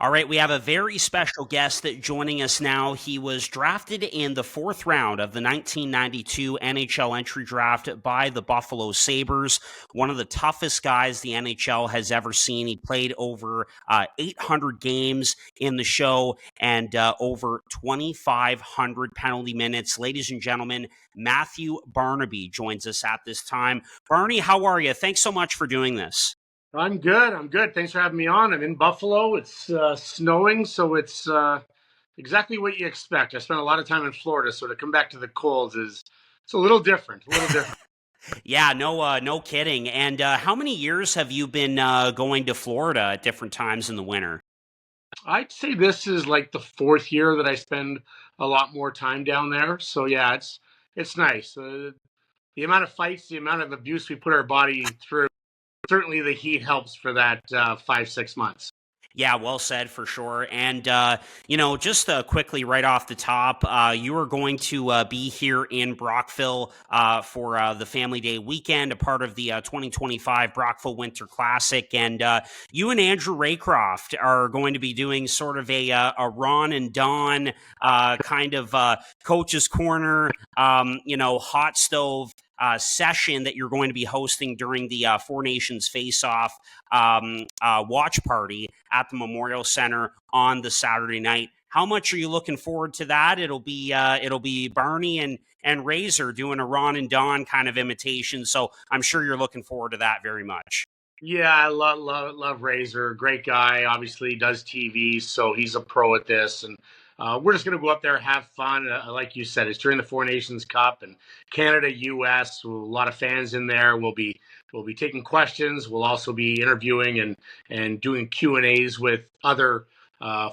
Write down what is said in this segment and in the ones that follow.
All right, we have a very special guest that joining us now. He was drafted in the fourth round of the 1992 NHL entry draft by the Buffalo Sabres. One of the toughest guys the NHL has ever seen. He played over 800 games in the show and over 2,500 penalty minutes. Ladies and gentlemen, Matthew Barnaby joins us at this time. Barney, how are you? Thanks so much for doing this. I'm good. I'm good. Thanks for having me on. I'm in Buffalo. It's snowing, so it's exactly what you expect. I spent a lot of time in Florida, so to come back to the cold is it's a little different. A little different. Yeah, no kidding. And how many years have you been going to Florida at different times in the winter? I'd say this is like the fourth year that I spend a lot more time down there. So yeah, it's nice. The amount of fights, the amount of abuse we put our body through. Certainly, the heat helps for that 5 6 months. Yeah, well said for sure. And, just quickly right off the top, you are going to be here in Brockville for the Family Day weekend, a part of the 2025 Brockville Winter Classic. And you and Andrew Raycroft are going to be doing sort of a Ron and Don kind of coach's corner, hot stove session that you're going to be hosting during the Four Nations Face-Off watch party at the Memorial Center on the Saturday night. How much are you looking forward to that? It'll be Barney and Razor doing a Ron and Don kind of imitation. So I'm sure you're looking forward to that very much. Yeah, I love Razor. Great guy. Obviously, does TV, so he's a pro at this. And we're just going to go up there, have fun. Like you said, it's during the Four Nations Cup and Canada, U.S. A lot of fans in there. We'll be taking questions. We'll also be interviewing and doing Q&As with other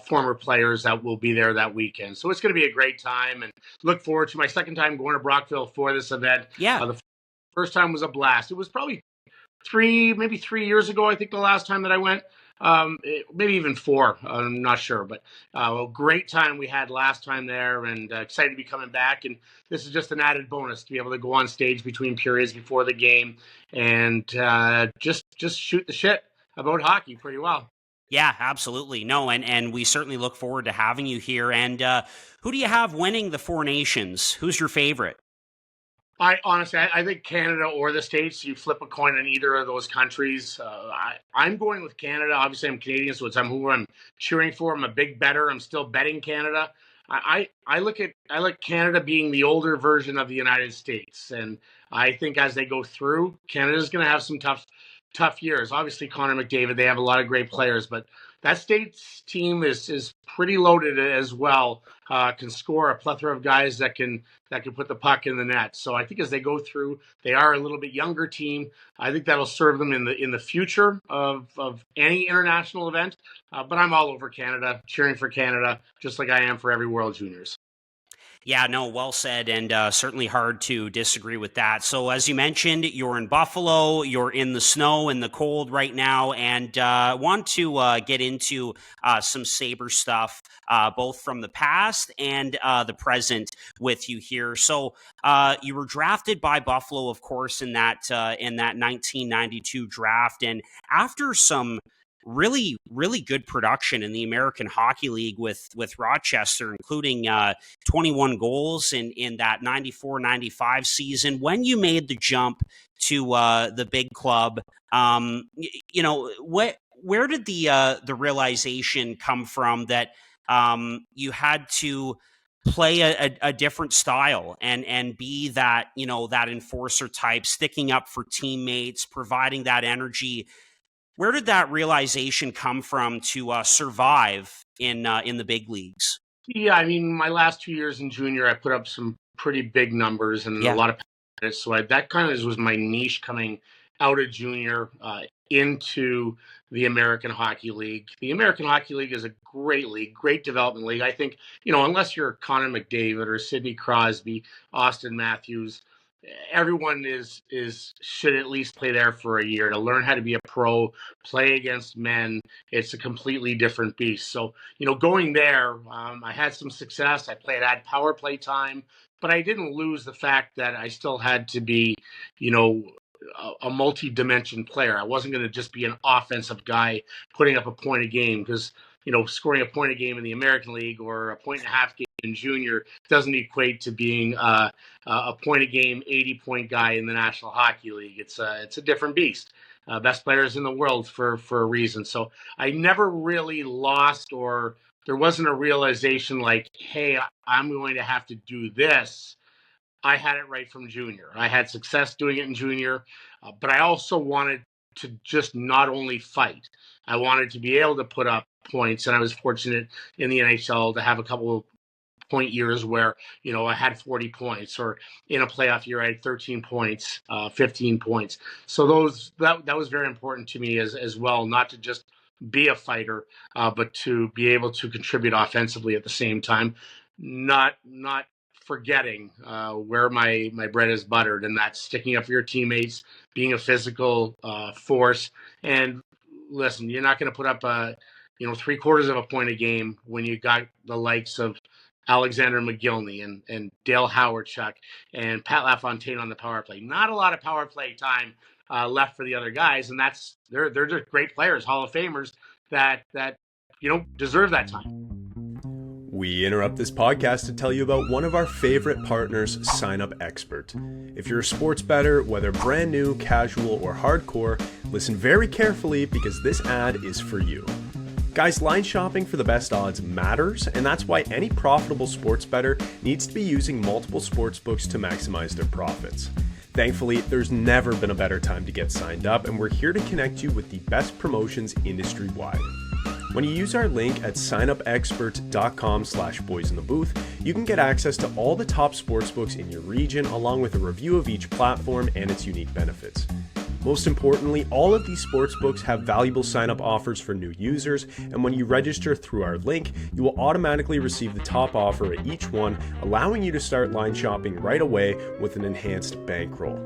former players that will be there that weekend. So it's going to be a great time, and look forward to my second time going to Brockville for this event. Yeah. The first time was a blast. It was probably maybe 3 years ago, I think the last time that I went. Maybe even four. I'm not sure, but a great time we had last time there, and excited to be coming back. And this is just an added bonus to be able to go on stage between periods before the game and just shoot the shit about hockey pretty well. Yeah, absolutely. No, and we certainly look forward to having you here. And who do you have winning the Four Nations? Who's your favorite? I honestly, I think Canada or the States. You flip a coin on either of those countries. I'm going with Canada. Obviously, I'm Canadian, so it's who I'm cheering for. I'm a big better. I'm still betting Canada. I like Canada being the older version of the United States, and I think as they go through, Canada's going to have some tough years. Obviously, Connor McDavid. They have a lot of great players, but that States team is pretty loaded as well. Can score a plethora of guys that can put the puck in the net. So I think as they go through, they are a little bit younger team. I think that'll serve them in the future of any international event. But I'm all over Canada, cheering for Canada, just like I am for every World Juniors. Yeah, no, well said, and certainly hard to disagree with that. So, as you mentioned, you're in Buffalo, you're in the snow and the cold right now, and want to get into some Sabre stuff, both from the past and the present with you here. So, you were drafted by Buffalo, of course, in that 1992 draft, and after some really good production in the American Hockey League with Rochester, including 21 goals in that 94-95 season. When you made the jump to the big club, where did the realization come from that you had to play a different style and be that enforcer type, sticking up for teammates, providing that energy? Where did that realization come from to survive in the big leagues? Yeah, I mean, my last 2 years in junior, I put up some pretty big numbers and a Yeah. lot of penalties. So that kind of was my niche coming out of junior into the American Hockey League. The American Hockey League is a great league, great development league. I think, unless you're Connor McDavid or Sidney Crosby, Austin Matthews, everyone should at least play there for a year to learn how to be a pro, play against men. It's a completely different beast. So going there, I had some success. I had power play time, but I didn't lose the fact that I still had to be a multi-dimension player. I wasn't going to just be an offensive guy putting up a point a game, because scoring a point a game in the American League or a point and a half game in junior doesn't equate to being a point a game, 80-point guy in the National Hockey League. It's a different beast. Best players in the world for a reason. So I never really lost, or there wasn't a realization like, hey, I'm going to have to do this. I had it right from junior. I had success doing it in junior, but I also wanted to just not only fight. I wanted to be able to put up points, and I was fortunate in the NHL to have a couple of point years where I had 40 points, or in a playoff year I had 13 points, 15 points. So that was very important to me as well, not to just be a fighter, but to be able to contribute offensively at the same time, not forgetting where my bread is buttered, and that's sticking up for your teammates, being a physical force. And listen, you're not going to put up three-quarters of a point a game when you got the likes of Alexander McGillney and Dale Howardchuk and Pat LaFontaine on the power play. Not a lot of power play time left for the other guys, and they're just great players, Hall of Famers that deserve that time. We interrupt this podcast to tell you about one of our favorite partners, Sign Up Expert. If you're a sports bettor, whether brand new, casual, or hardcore, listen very carefully because this ad is for you. Guys, line shopping for the best odds matters, and that's why any profitable sports bettor needs to be using multiple sports books to maximize their profits. Thankfully, there's never been a better time to get signed up, and we're here to connect you with the best promotions industry-wide. When you use our link at signupexpert.com/boysinthebooth, you can get access to all the top sportsbooks in your region, along with a review of each platform and its unique benefits. Most importantly, all of these sportsbooks have valuable sign-up offers for new users, and when you register through our link, you will automatically receive the top offer at each one, allowing you to start line shopping right away with an enhanced bankroll.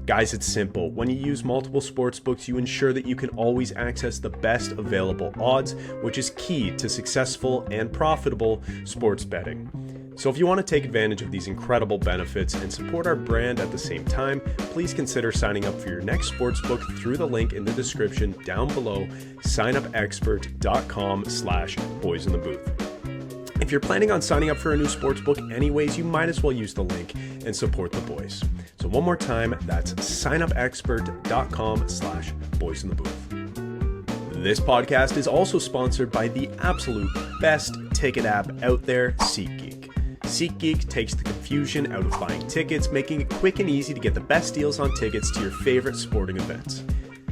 Guys, it's simple. When you use multiple sportsbooks, you ensure that you can always access the best available odds, which is key to successful and profitable sports betting. So if you want to take advantage of these incredible benefits and support our brand at the same time, please consider signing up for your next sportsbook through the link in the description down below, signupexpert.com/boysinthebooth. If you're planning on signing up for a new sportsbook anyways, you might as well use the link and support the boys. So one more time, that's signupexpert.com/boysinthebooth. This podcast is also sponsored by the absolute best ticket app out there, SeatGeek. SeatGeek takes the confusion out of buying tickets, making it quick and easy to get the best deals on tickets to your favorite sporting events.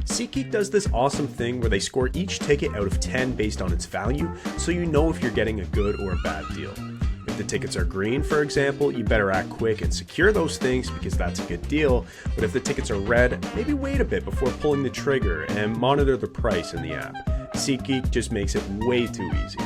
SeatGeek does this awesome thing where they score each ticket out of 10 based on its value, so you know if you're getting a good or a bad deal. If the tickets are green, for example, you better act quick and secure those things because that's a good deal. But if the tickets are red, maybe wait a bit before pulling the trigger and monitor the price in the app. SeatGeek just makes it way too easy.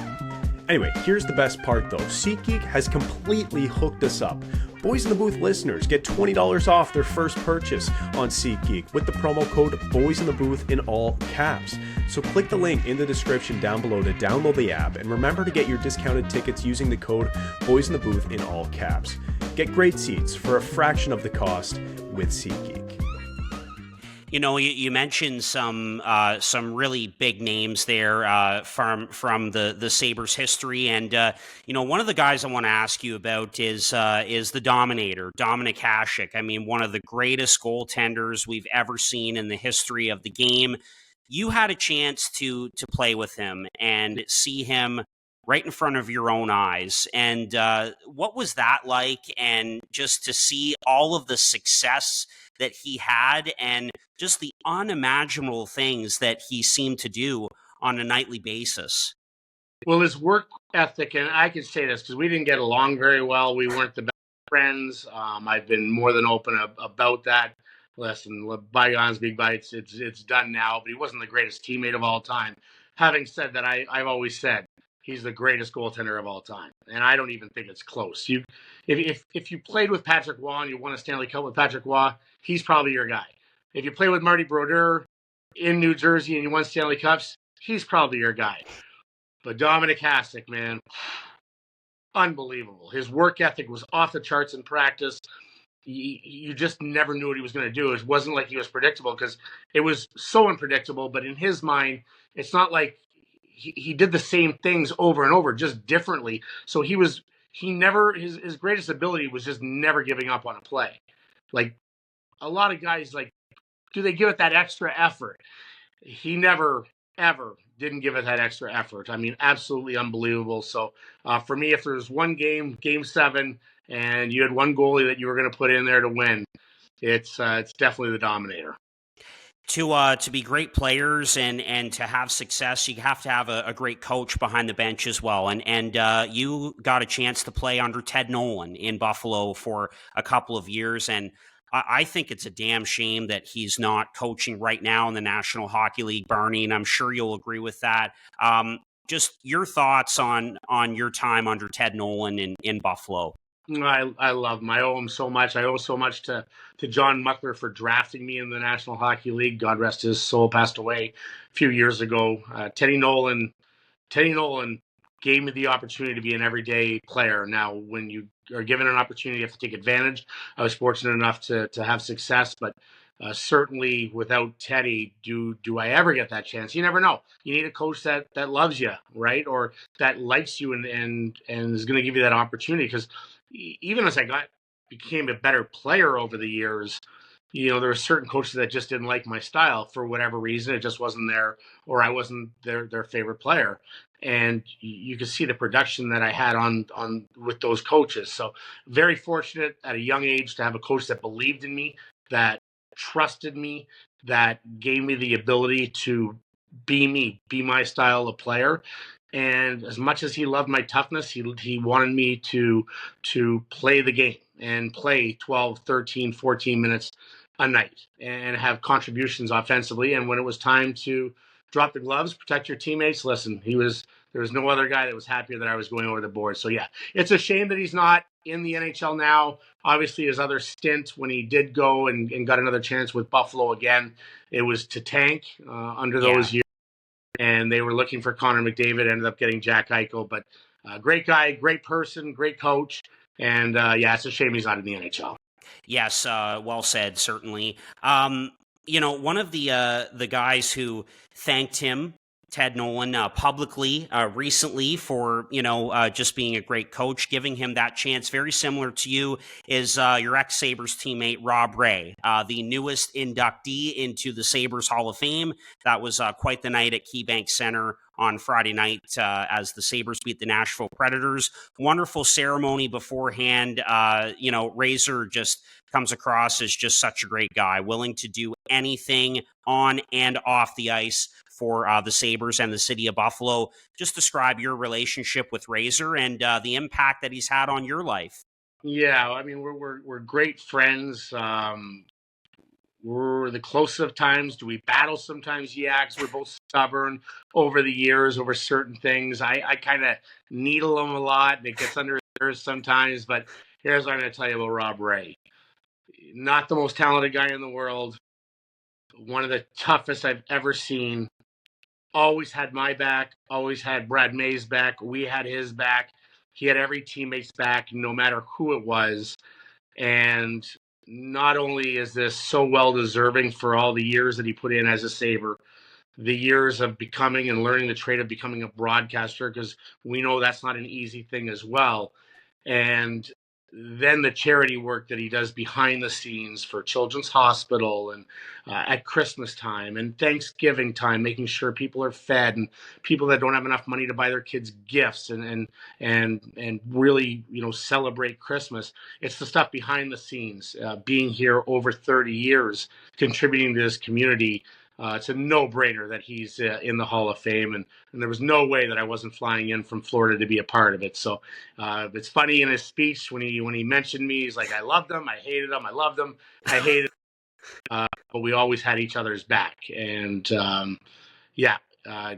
Anyway, here's the best part though. SeatGeek has completely hooked us up. Boys in the Booth listeners get $20 off their first purchase on SeatGeek with the promo code Boys in the Booth in all caps. So click the link in the description down below to download the app, and remember to get your discounted tickets using the code Boys in the Booth in all caps. Get great seats for a fraction of the cost with SeatGeek. You mentioned some really big names there from the Sabres history, and one of the guys I want to ask you about is the Dominator, Dominik Hasek. I mean, one of the greatest goaltenders we've ever seen in the history of the game. You had a chance to play with him and see him right in front of your own eyes, and what was that like? And just to see all of the success that he had, and just the unimaginable things that he seemed to do on a nightly basis. Well, his work ethic, and I can say this because we didn't get along very well. We weren't the best friends. I've been more than open about that. Listen, bygones be bytes. It's done now, but he wasn't the greatest teammate of all time. Having said that, I've always said he's the greatest goaltender of all time, and I don't even think it's close. If you played with Patrick Waugh and you won a Stanley Cup with Patrick Waugh, he's probably your guy. If you play with Marty Brodeur in New Jersey and you won Stanley Cups, he's probably your guy. But Dominik Hasek, man, unbelievable. His work ethic was off the charts in practice. You just never knew what he was going to do. It wasn't like he was predictable because it was so unpredictable. But in his mind, it's not like he did the same things over and over, just differently. So he never, his greatest ability was just never giving up on a play. Like a lot of guys, like, do they give it that extra effort? He never, ever didn't give it that extra effort. I mean, absolutely unbelievable. So for me, if there's one game 7, and you had one goalie that you were going to put in there to win, it's definitely the Dominator. To be great players and to have success, you have to have a great coach behind the bench as well. And you got a chance to play under Ted Nolan in Buffalo for a couple of years, and I think it's a damn shame that he's not coaching right now in the National Hockey League, Barney, and I'm sure you'll agree with that. Just your thoughts on your time under Ted Nolan in Buffalo. I love him. I owe him so much. I owe so much to John Muckler for drafting me in the National Hockey League. God rest his soul, passed away a few years ago. Teddy Nolan gave me the opportunity to be an everyday player. Now, when you are given an opportunity, you have to take advantage. I was fortunate enough to have success, but certainly without Teddy, do I ever get that chance? You never know. You need a coach that loves you, right? Or that likes you and is going to give you that opportunity. Because even as became a better player over the years, there were certain coaches that just didn't like my style for whatever reason. It just wasn't there, or I wasn't their favorite player. And you could see the production that I had on with those coaches. So very fortunate at a young age to have a coach that believed in me, that trusted me, that gave me the ability to be me, be my style of player. And as much as he loved my toughness, he wanted me to play the game and play 12, 13, 14 minutes a night and have contributions offensively. And when it was time to drop the gloves, protect your teammates, listen, there was no other guy that was happier that I was going over the board. So yeah, it's a shame that he's not in the NHL now. Obviously, his other stint when he did go and got another chance with Buffalo again, it was to tank under those years. And they were looking for Connor McDavid, ended up getting Jack Eichel. But great guy, great person, great coach. And it's a shame he's not in the NHL. Yes, well said, certainly. One of the guys who thanked him, Ted Nolan, publicly recently for, just being a great coach, giving him that chance, very similar to you, is your ex-Sabres teammate, Rob Ray, the newest inductee into the Sabres Hall of Fame. That was quite the night at KeyBank Center on Friday night as the Sabres beat the Nashville Predators. Wonderful ceremony beforehand. Razor just comes across as just such a great guy, willing to do anything on and off the ice for the Sabres and the city of Buffalo. Just describe your relationship with Razor and the impact that he's had on your life. Yeah, I mean, we're great friends. We're the closest of times. Do we battle sometimes? Yeah, because we're both stubborn over the years over certain things. I kind of needle him a lot, and it gets under his nerves sometimes. But here's what I'm going to tell you about Rob Ray. Not the most talented guy in the world. One of the toughest I've ever seen. Always had my back. Always had Brad May's back. We had his back. He had every teammate's back, no matter who it was. And not only is this so well deserving for all the years that he put in as a Sabre, the years of becoming and learning the trade of becoming a broadcaster, because we know that's not an easy thing as well. And then the charity work that he does behind the scenes for Children's Hospital and at Christmas time and Thanksgiving time, making sure people are fed and people that don't have enough money to buy their kids gifts and really, celebrate Christmas. It's the stuff behind the scenes, being here over 30 years, contributing to this community. It's a no-brainer that he's in the Hall of Fame, and there was no way that I wasn't flying in from Florida to be a part of it. So it's funny in his speech when he mentioned me, he's like, I loved him, I hated him, I loved him, I hated him. But we always had each other's back. And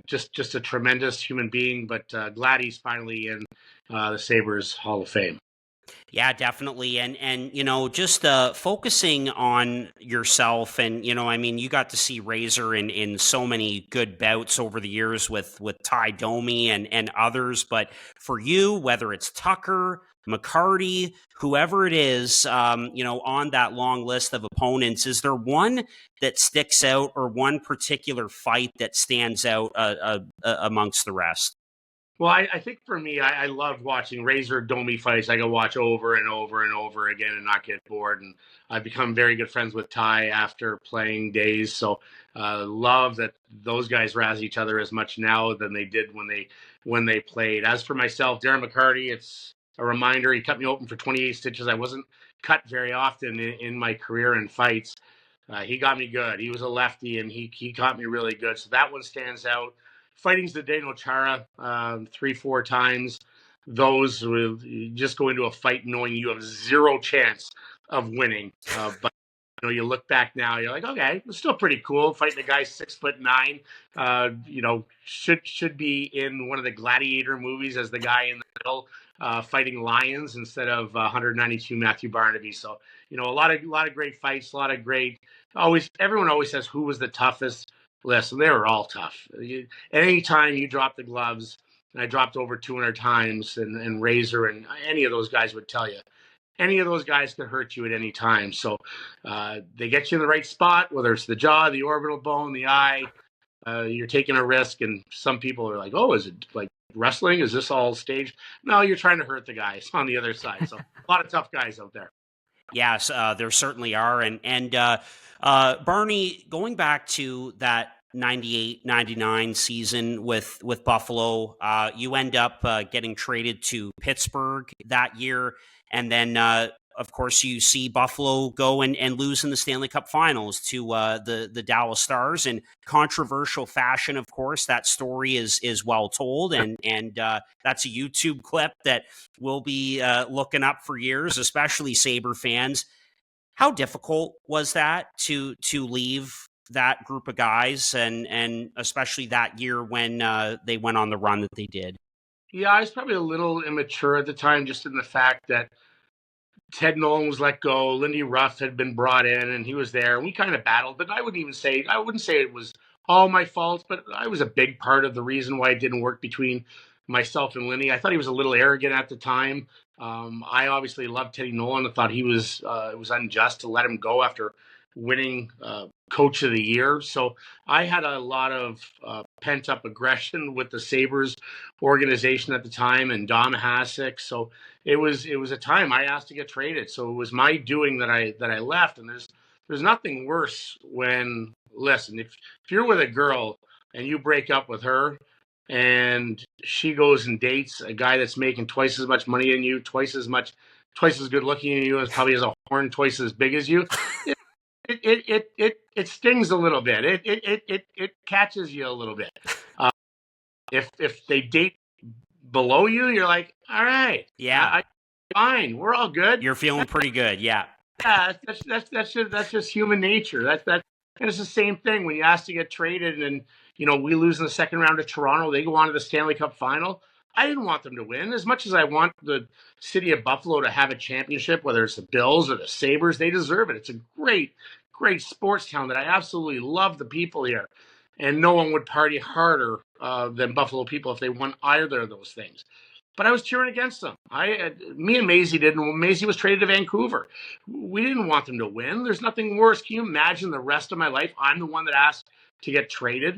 just a tremendous human being, but glad he's finally in the Sabres Hall of Fame. Yeah, definitely. And just focusing on yourself and I mean, you got to see Razor in so many good bouts over the years with Ty Domi and others, but for you, whether it's Tucker, McCarty, whoever it is, on that long list of opponents, is there one that sticks out or one particular fight that stands out amongst the rest? Well, I think for me, I love watching Razor Domi fights. I can watch over and over and over again and not get bored. And I've become very good friends with Ty after playing days. So love that those guys razz each other as much now than they did when they played. As for myself, Darren McCarty, it's a reminder. He cut me open for 28 stitches. I wasn't cut very often in my career in fights. He got me good. He was a lefty, and he caught me really good. So that one stands out. Fighting Zdeno Chara 3-4 times. Those with just go into a fight knowing you have zero chance of winning. But you look back now, you're like, okay, it's still pretty cool. Fighting a guy 6'9", should be in one of the Gladiator movies as the guy in the middle fighting lions instead of 192 Matthew Barnaby. So a lot of great fights, a lot of great. Everyone always says who was the toughest. Listen, they were all tough. At any time you drop the gloves, and I dropped over 200 times, and Razor and any of those guys would tell you any of those guys could hurt you at any time. So they get you in the right spot, whether it's the jaw, the orbital bone, the eye. You're taking a risk, and some people are like, "Oh, is it like wrestling? Is this all staged?" No, you're trying to hurt the guys on the other side. So a lot of tough guys out there. Yes, there certainly are. And Barney, going back to that 98-99 season with Buffalo, you end up getting traded to Pittsburgh that year. And then, of course, you see Buffalo go and lose in the Stanley Cup Finals to the Dallas Stars in controversial fashion. Of course, that story is well told, and that's a YouTube clip that we'll be looking up for years, especially Sabre fans. How difficult was that to leave that group of guys, and especially that year when they went on the run that they did? Yeah, I was probably a little immature at the time, just in the fact that Ted Nolan was let go. Lindy Ruff had been brought in, and he was there. And we kind of battled, but I wouldn't say it was all my fault, but I was a big part of the reason why it didn't work between myself and Lindy. I thought he was a little arrogant at the time. I obviously loved Teddy Nolan. I thought it was unjust to let him go after winning Coach of the Year. So I had a lot of pent up aggression with the Sabres organization at the time and Dom Hasek. So it was a time I asked to get traded. So it was my doing that I left. And there's nothing worse when, listen, if you're with a girl and you break up with her and she goes and dates a guy that's making twice as much money than you, twice as good looking as you, and probably has a horn twice as big as you, it stings a little bit. It catches you a little bit. If they date below you, you're like, all right, Yeah, fine, we're all good. you're feeling pretty good. Yeah. Yeah, that's just human nature. And it's the same thing when you ask to get traded, and we lose in the second round to Toronto. They go on to the Stanley Cup Final. I didn't want them to win as much as I want the city of Buffalo to have a championship. Whether it's the Bills or the Sabres, they deserve it. It's a great sports town that I absolutely love the people here, and no one would party harder than Buffalo people if they won either of those things. But I was cheering against them. Me and Maisie didn't. Maisie was traded to Vancouver. We didn't want them to win. There's nothing worse. Can you imagine the rest of my life? I'm the one that asked to get traded,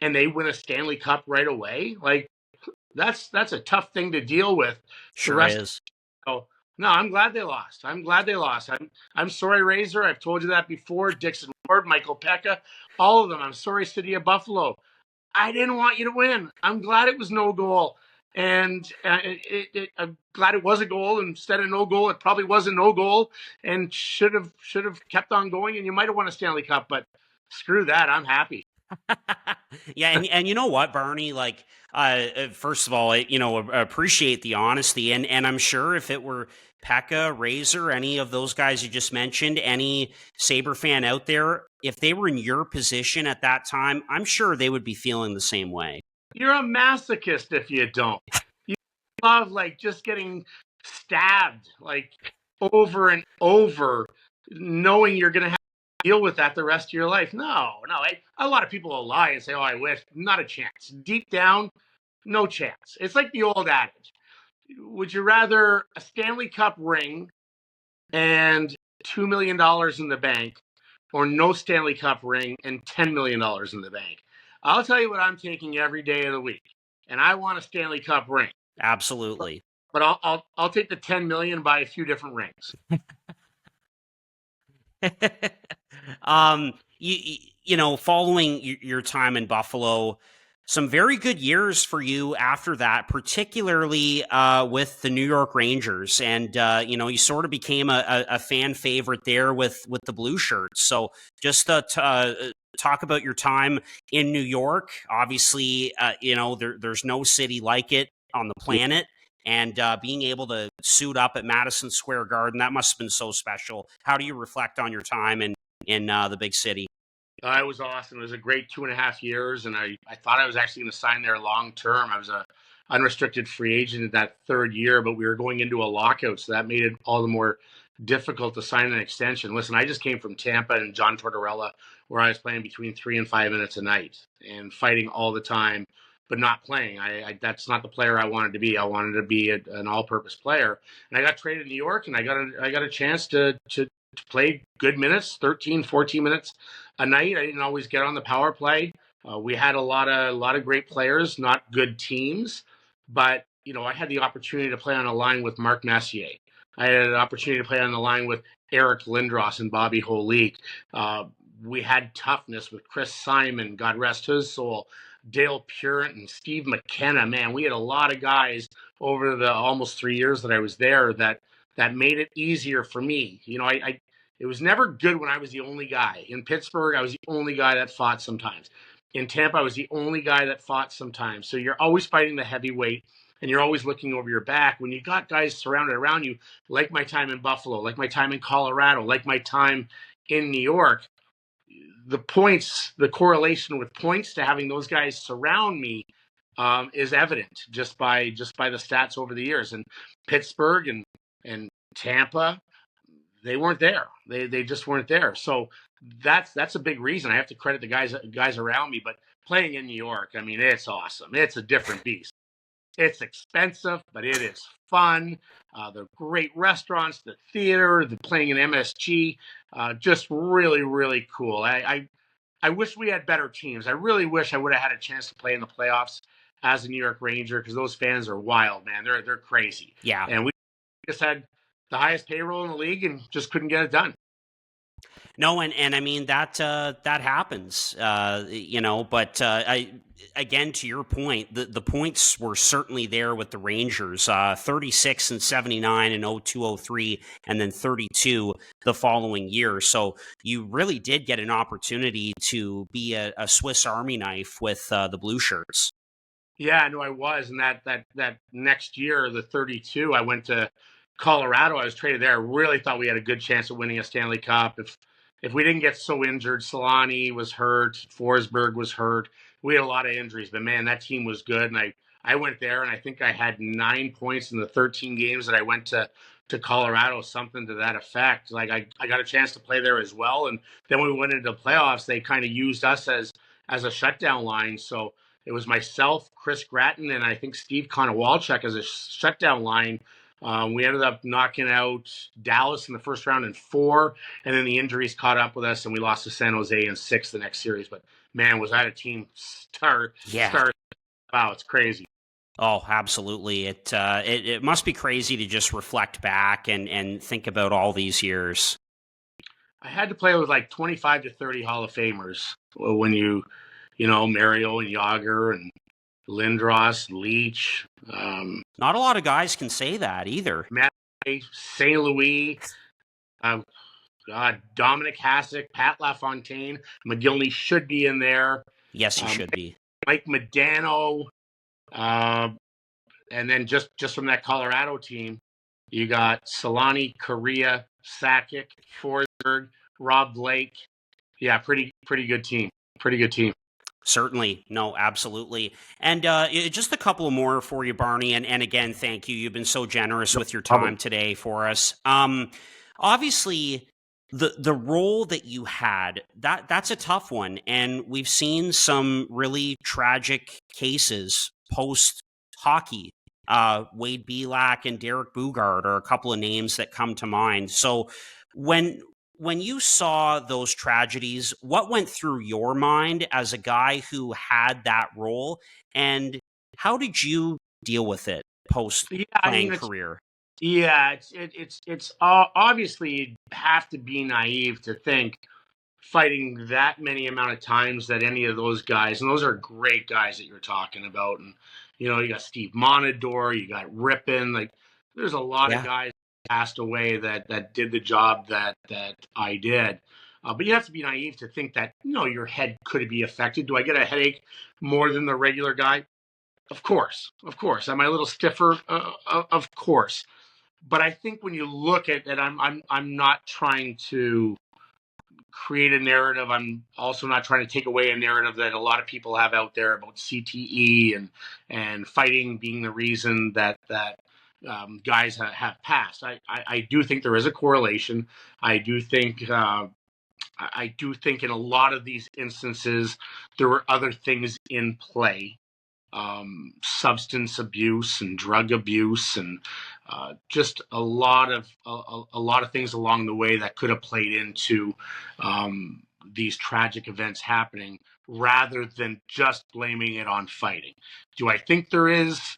and they win a Stanley Cup right away. Like that's a tough thing to deal with. Sure is. So no, I'm glad they lost. I'm sorry, Razor. I've told you that before. Dixon Ward, Michael Pekka, all of them. I'm sorry, City of Buffalo. I didn't want you to win. I'm glad it was no goal. And I'm glad it was a goal instead of no goal. It probably was a no goal and should have kept on going. And you might have won a Stanley Cup, but screw that. I'm happy. Yeah, and you know what, Barney? Like, first of all, appreciate the honesty, and I'm sure if it were Pekka, Razor, any of those guys you just mentioned, any Sabre fan out there, if they were in your position at that time, I'm sure they would be feeling the same way. You're a masochist if you don't. You love like just getting stabbed like over and over, knowing you're going to have to deal with that the rest of your life. No. A lot of people will lie and say, "Oh, I wish." Not a chance. Deep down, no chance. It's like the old adage: would you rather a Stanley Cup ring and $2 million in the bank, or no Stanley Cup ring and $10 million in the bank? I'll tell you what I'm taking every day of the week, and I want a Stanley Cup ring. Absolutely. But I'll take the 10 million and buy a few different rings. Following your time in Buffalo, some very good years for you after that, particularly with the New York Rangers, and you sort of became a fan favorite there with the Blue Shirts. So just talk about your time in New York. Obviously, there's no city like it on the planet. And being able to suit up at Madison Square Garden, that must have been so special. How do you reflect on your time in the big city? It was awesome. It was a great 2.5 years, and I thought I was actually going to sign there long term. I was a unrestricted free agent in that third year, but we were going into a lockout, so that made it all the more difficult to sign an extension. Listen, I just came from Tampa and John Tortorella, where I was playing between 3 and 5 minutes a night and fighting all the time, but not playing. That's not the player I wanted to be. I wanted to be an all-purpose player, and I got traded to New York, and I got a chance to play good minutes, 13, 14 minutes a night. I didn't always get on the power play. We had a lot of great players, not good teams, but I had the opportunity to play on a line with Mark Messier. I had an opportunity to play on the line with Eric Lindros and Bobby Holik. We had toughness with Chris Simon, God rest his soul, Dale Purant and Steve McKenna. Man, we had a lot of guys over the almost 3 years that I was there that made it easier for me. It was never good when I was the only guy. In Pittsburgh, I was the only guy that fought sometimes. In Tampa, I was the only guy that fought sometimes. So you're always fighting the heavyweight, and you're always looking over your back. When you got guys surrounded around you, like my time in Buffalo, like my time in Colorado, like my time in New York, the correlation with points to having those guys surround me is evident just by the stats over the years. And Pittsburgh and Tampa, they weren't there. They just weren't there. So that's a big reason. I have to credit the guys around me. But playing in New York, I mean, it's awesome. It's a different beast. It's expensive, but it is fun. The great restaurants, the theater, the playing in MSG, just really, really cool. I wish we had better teams. I really wish I would have had a chance to play in the playoffs as a New York Ranger, because those fans are wild, man. They're crazy. Yeah. And we just had the highest payroll in the league and just couldn't get it done. No, and I mean that happens, But again, to your point, the points were certainly there with the Rangers, 36 and 79 in 02-03, and then 32 the following year. So you really did get an opportunity to be a Swiss Army knife with the Blue Shirts. Yeah, no, I was, and that next year, the 32, I went to Colorado. I was traded there. I really thought we had a good chance of winning a Stanley Cup if we didn't get so injured. Solani was hurt, Forsberg was hurt. We had a lot of injuries, but man, that team was good. And I went there, and I think I had 9 points in the 13 games that I went to Colorado, something to that effect. Like I got a chance to play there as well. And then when we went into the playoffs, they kind of used us as a shutdown line. So it was myself, Chris Gratton, and I think Steve Konowalchuk as a shutdown line. We ended up knocking out Dallas in the first round in 4, and then the injuries caught up with us, and we lost to San Jose in 6 the next series. But man, was that a team star? Wow, it's crazy. Oh, absolutely. It must be crazy to just reflect back and think about all these years. I had to play with like 25 to 30 Hall of Famers when Mario and Yager and Lindros, Leach. Not a lot of guys can say that either. Matt, St. Louis, Dominic Hasek, Pat LaFontaine, McGillney should be in there. Yes, he should be. Mike Modano, and then just from that Colorado team, you got Solani, Correa, Sakic, Forsberg, Rob Blake. Yeah, pretty good team. Pretty good team. Certainly. No, absolutely. And just a couple more for you, Barney. And again, thank you. You've been so generous No with your time problem. today for us. Obviously, the role that you had, that's a tough one. And we've seen some really tragic cases post hockey. Wade Belak and Derek Bugard are a couple of names that come to mind. So when when you saw those tragedies, what went through your mind as a guy who had that role, and how did you deal with it post Yeah, I playing mean, it's career? yeah, it's obviously you have to be naive to think fighting that many amount of times that any of those guys, and those are great guys that you're talking about, and you got Steve Monador, you got Rippin, like there's a lot of Yeah, guys that passed away that did the job that I did. But you have to be naive to think that your head could be affected. Do I get a headache more than the regular guy? Of course, of course. Am I a little stiffer? Of course. But I think when you look at it, I'm not trying to create a narrative. I'm also not trying to take away a narrative that a lot of people have out there about CTE and fighting being the reason that guys have passed. I do think there is a correlation. I do think I do think in a lot of these instances there were other things in play, substance abuse and drug abuse and just a lot of things along the way that could have played into these tragic events happening rather than just blaming it on fighting. Do I think there is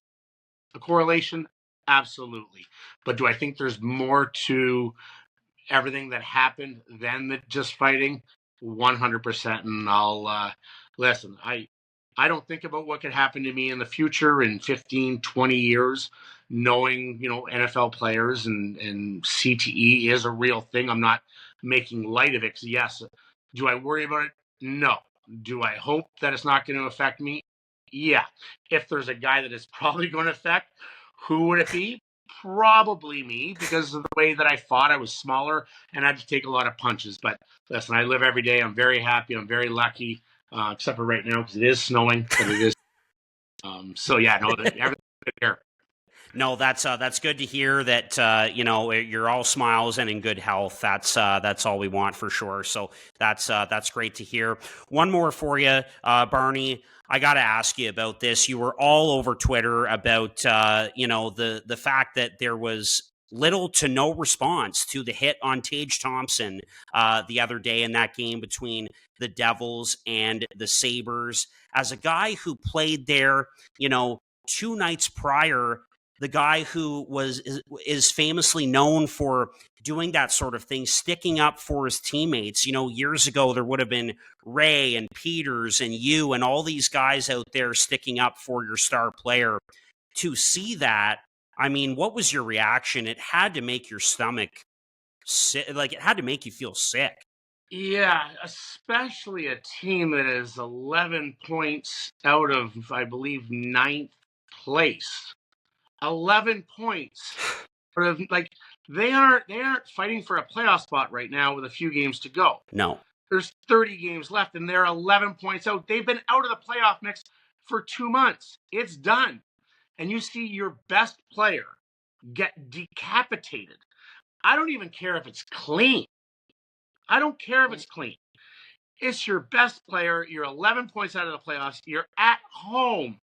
a correlation? Absolutely. But do I think there's more to everything that happened than just fighting? 100%. And I'll listen. I don't think about what could happen to me in the future in 15, 20 years, knowing NFL players and CTE is a real thing. I'm not making light of it. 'Cause yes, do I worry about it? No. Do I hope that it's not going to affect me? Yeah. If there's a guy that it's probably going to affect, who would it be? Probably me, because of the way that I fought. I was smaller and I had to take a lot of punches. But listen, I live every day. I'm very happy. I'm very lucky, except for right now because it is snowing, but it is. So yeah, no, everything's good here. No, that's good to hear that you're all smiles and in good health. That's all we want for sure. So that's great to hear. One more for you, Barney. I got to ask you about this. You were all over Twitter about the fact that there was little to no response to the hit on Tage Thompson the other day in that game between the Devils and the Sabres. As a guy who played there, 2 nights prior, the guy who is famously known for doing that sort of thing, sticking up for his teammates. Years ago there would have been Ray and Peters and you and all these guys out there sticking up for your star player. To see that, I mean, what was your reaction? It had to make your stomach sick. Like, it had to make you feel sick. Yeah, especially a team that is 11 points out of, I believe, ninth place. 11 points. Sort of like they aren't fighting for a playoff spot right now with a few games to go. No. There's 30 games left and they're 11 points out. They've been out of the playoff mix for 2 months. It's done. And you see your best player get decapitated. I don't even care if it's clean. I don't care if it's clean. It's your best player. You're 11 points out of the playoffs. You're at home.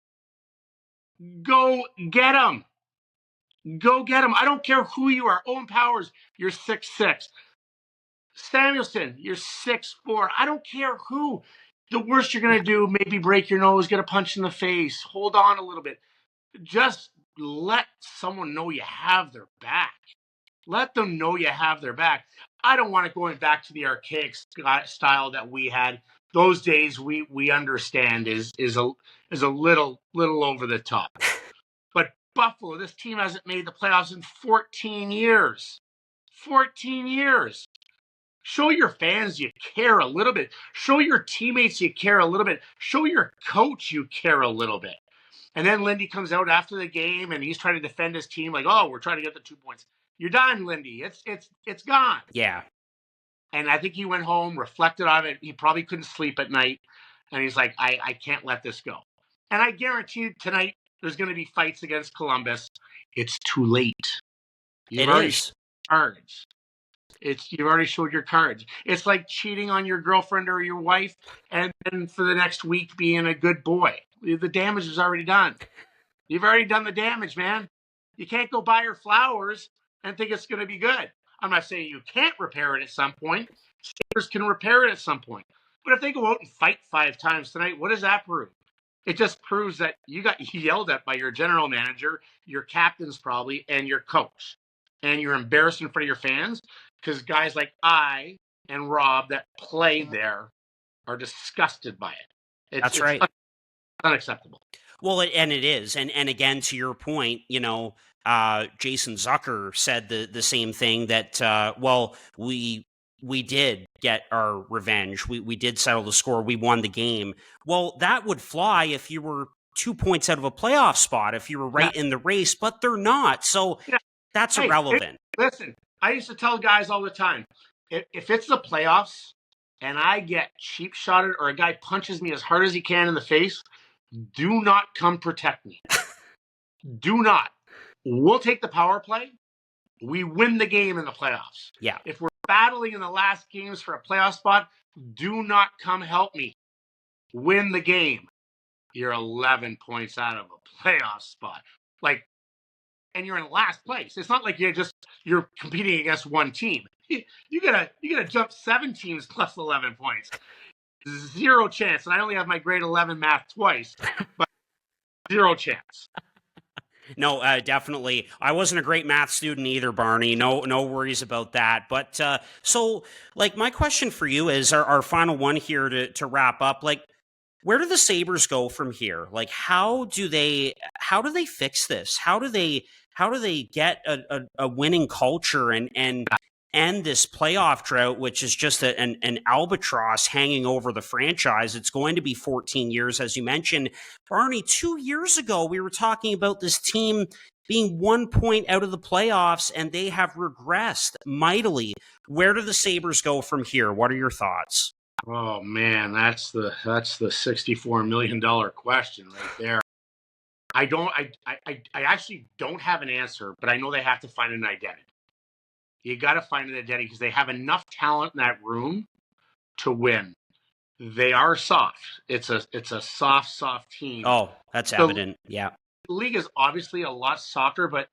Go get him. Go get him. I don't care who you are. Owen Powers, you're 6'6". Samuelson, you're 6'4". I don't care who. The worst you're going to do, maybe break your nose, get a punch in the face, hold on a little bit. Just let someone know you have their back. Let them know you have their back. I don't want it going back to the archaic style that we had. Those days we understand is a little over the top. But Buffalo, this team hasn't made the playoffs in 14 years. 14 years. Show your fans you care a little bit. Show your teammates you care a little bit. Show your coach you care a little bit. And then Lindy comes out after the game and he's trying to defend his team like, oh, we're trying to get the 2 points. You're done, Lindy. It's gone. Yeah. And I think he went home, reflected on it. He probably couldn't sleep at night. And he's like, I can't let this go. And I guarantee you tonight there's going to be fights against Columbus. It's too late. You've It already is. showed cards. You've already showed your cards. It's like cheating on your girlfriend or your wife, and then for the next week being a good boy. The damage is already done. You've already done the damage, man. You can't go buy her flowers and think it's going to be good. I'm not saying you can't repair it at some point. Sabres can repair it at some point. But if they go out and fight 5 times tonight, what does that prove? It just proves that you got yelled at by your general manager, your captains probably, and your coach. And you're embarrassed in front of your fans because guys like I and Rob that play there are disgusted by it. That's right. Unacceptable. Well, and it is. And again, to your point, Jason Zucker said the same thing that, we did get our revenge. We did settle the score. We won the game. Well, that would fly if you were 2 points out of a playoff spot, if you were right in the race, but they're not. So that's irrelevant. Listen, I used to tell guys all the time, if it's the playoffs and I get cheap shotted or a guy punches me as hard as he can in the face, do not come protect me. Do not. We'll take the power play. We win the game in the playoffs. Yeah. If we're battling in the last games for a playoff spot, do not come help me. Win the game. You're 11 points out of a playoff spot. And you're in last place. It's not like you're competing against one team. You gotta jump 7 teams plus 11 points. Zero chance. And I only have my grade 11 math twice, but zero chance. No, definitely. I wasn't a great math student either, Barney. No worries about that. But so, my question for you is our final one here to wrap up. Where do the Sabres go from here? How do they fix this? How do they get a winning culture and end this playoff drought, which is just an albatross hanging over the franchise? It's going to be 14 years, as you mentioned. Barney, 2 years ago, we were talking about this team being 1 point out of the playoffs, and they have regressed mightily. Where do the Sabres go from here? What are your thoughts? Oh man, that's the $64 million question right there. I actually don't have an answer, but I know they have to find an identity. You got to find an identity because they have enough talent in that room to win. They are soft. It's a soft team. Oh, that's evident. Yeah. The league is obviously a lot softer, but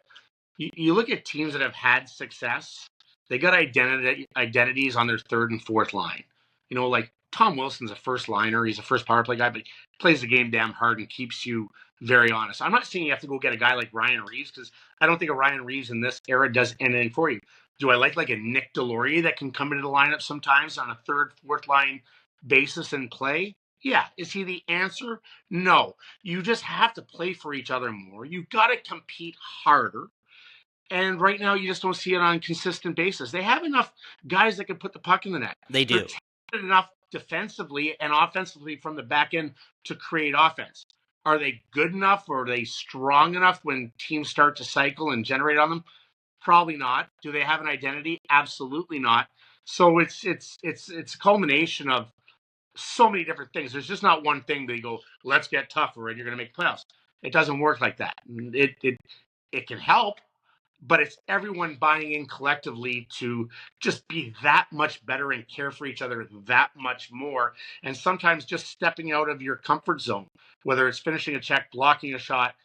you look at teams that have had success, they got identities on their third and fourth line. Like Tom Wilson's a first liner. He's a first power play guy, but he plays the game damn hard and keeps you very honest. I'm not saying you have to go get a guy like Ryan Reeves because I don't think a Ryan Reeves in this era does anything for you. Do I like a Nick Deslauriers that can come into the lineup sometimes on a third, fourth line basis and play? Yeah. Is he the answer? No. You just have to play for each other more. You got to compete harder. And right now, you just don't see it on a consistent basis. They have enough guys that can put the puck in the net. They do. They're talented enough defensively and offensively from the back end to create offense. Are they good enough or are they strong enough when teams start to cycle and generate on them? Probably not. Do they have an identity? Absolutely not. So it's a culmination of so many different things. There's just not one thing that you go, let's get tougher and you're going to make playoffs. It doesn't work like that. It can help, but it's everyone buying in collectively to just be that much better and care for each other that much more. And sometimes just stepping out of your comfort zone, whether it's finishing a check, blocking a shot,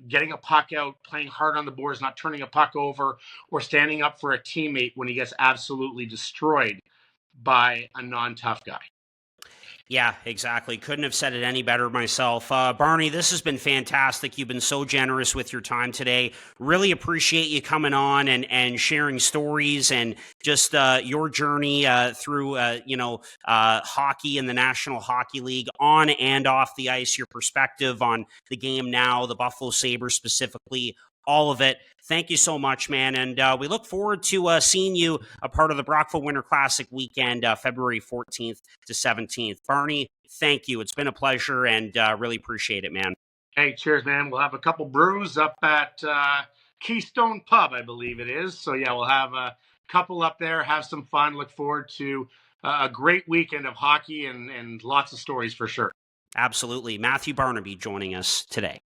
getting a puck out, playing hard on the boards, not turning a puck over, or standing up for a teammate when he gets absolutely destroyed by a non-tough guy. Yeah, exactly. Couldn't have said it any better myself. Barney, this has been fantastic. You've been so generous with your time today. Really appreciate you coming on and sharing stories and just your journey through, hockey and the National Hockey League on and off the ice, your perspective on the game now, the Buffalo Sabres specifically, all of it. Thank you so much, man. And we look forward to seeing you a part of the Brockville Winter Classic weekend, February 14th to 17th. Barney, thank you. It's been a pleasure and really appreciate it, man. Hey, cheers, man. We'll have a couple brews up at Keystone Pub, I believe it is. So, yeah, we'll have couple up there, have some fun. Look forward to a great weekend of hockey and lots of stories for sure. Absolutely. Matthew Barnaby joining us today.